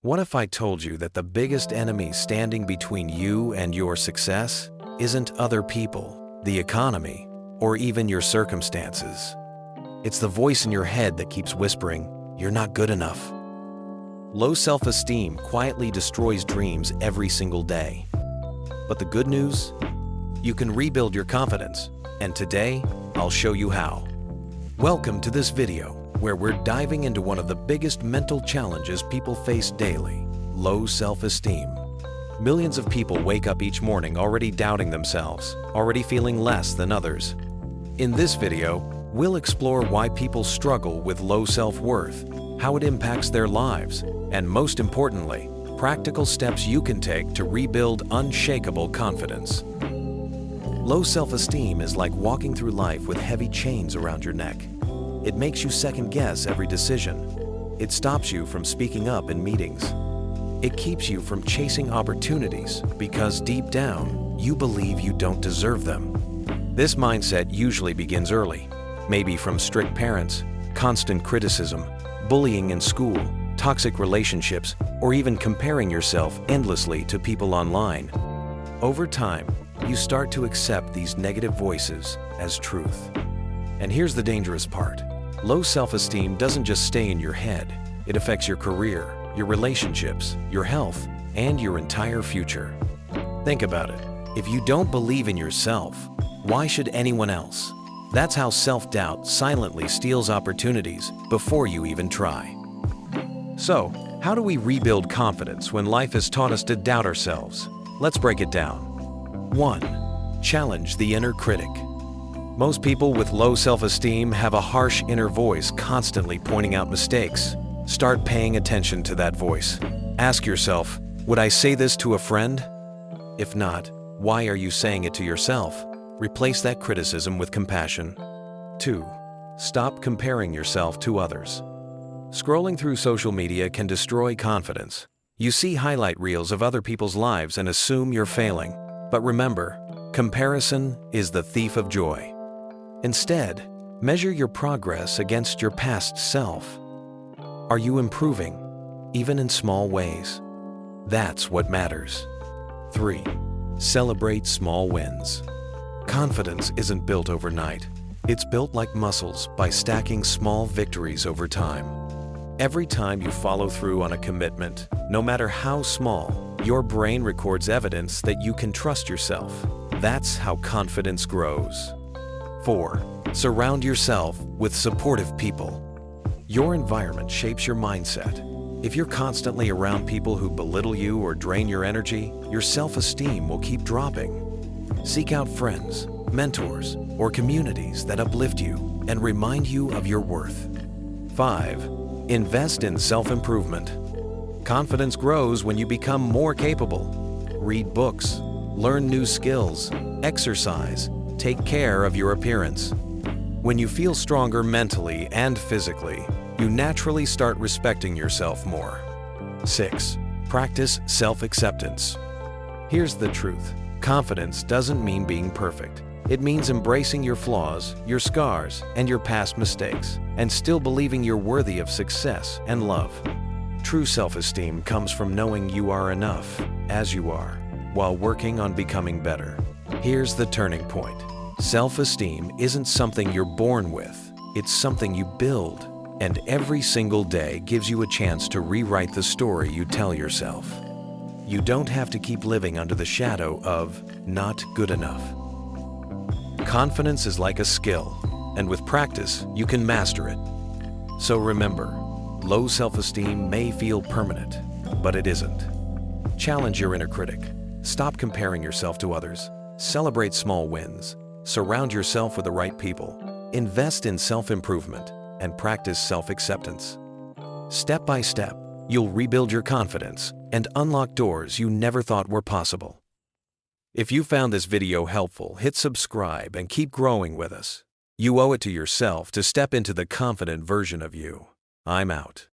What if I told you that the biggest enemy standing between you and your success isn't other people, the economy, or even your circumstances? It's the voice in your head that keeps whispering, "You're not good enough." Low self-esteem quietly destroys dreams every single day. But the good news? You can rebuild your confidence, and today, I'll show you how. Welcome to this video, where we're diving into one of the biggest mental challenges people face daily: low self-esteem. Millions of people wake up each morning already doubting themselves, already feeling less than others. In this video, we'll explore why people struggle with low self-worth, how it impacts their lives, and most importantly, practical steps you can take to rebuild unshakable confidence. Low self-esteem is like walking through life with heavy chains around your neck. It makes you second-guess every decision. It stops you from speaking up in meetings. It keeps you from chasing opportunities because deep down, you believe you don't deserve them. This mindset usually begins early, maybe from strict parents, constant criticism, bullying in school, toxic relationships, or even comparing yourself endlessly to people online. Over time, you start to accept these negative voices as truth. And here's the dangerous part. Low self-esteem doesn't just stay in your head. It affects your career, your relationships, your health, and your entire future. Think about it. If you don't believe in yourself, why should anyone else? That's how self-doubt silently steals opportunities before you even try. So, how do we rebuild confidence when life has taught us to doubt ourselves? Let's break it down. 1. Challenge the inner critic. Most people with low self-esteem have a harsh inner voice constantly pointing out mistakes. Start paying attention to that voice. Ask yourself, would I say this to a friend? If not, why are you saying it to yourself? Replace that criticism with compassion. 2. Stop comparing yourself to others. Scrolling through social media can destroy confidence. You see highlight reels of other people's lives and assume you're failing. But remember, comparison is the thief of joy. Instead, measure your progress against your past self. Are you improving, even in small ways? That's what matters. 3. Celebrate small wins. Confidence isn't built overnight. It's built like muscles by stacking small victories over time. Every time you follow through on a commitment, no matter how small, your brain records evidence that you can trust yourself. That's how confidence grows. 4. Surround yourself with supportive people. Your environment shapes your mindset. If you're constantly around people who belittle you or drain your energy, your self-esteem will keep dropping. Seek out friends, mentors, or communities that uplift you and remind you of your worth. 5. Invest in self-improvement. Confidence grows when you become more capable. Read books, learn new skills, exercise, take care of your appearance. When you feel stronger mentally and physically, you naturally start respecting yourself more. 6. Practice self-acceptance. Here's the truth. Confidence doesn't mean being perfect. It means embracing your flaws, your scars, and your past mistakes, and still believing you're worthy of success and love. True self-esteem comes from knowing you are enough, as you are, while working on becoming better. Here's the turning point. Self-esteem isn't something you're born with. It's something you build, and every single day gives you a chance to rewrite the story you tell yourself. You don't have to keep living under the shadow of not good enough. Confidence is like a skill, and with practice, you can master it. So remember, low self-esteem may feel permanent, but it isn't. Challenge your inner critic. Stop comparing yourself to others. Celebrate small wins. Surround yourself with the right people. Invest in self-improvement and practice self-acceptance. Step by step, you'll rebuild your confidence and unlock doors you never thought were possible. If you found this video helpful, hit subscribe and keep growing with us. You owe it to yourself to step into the confident version of you. I'm out.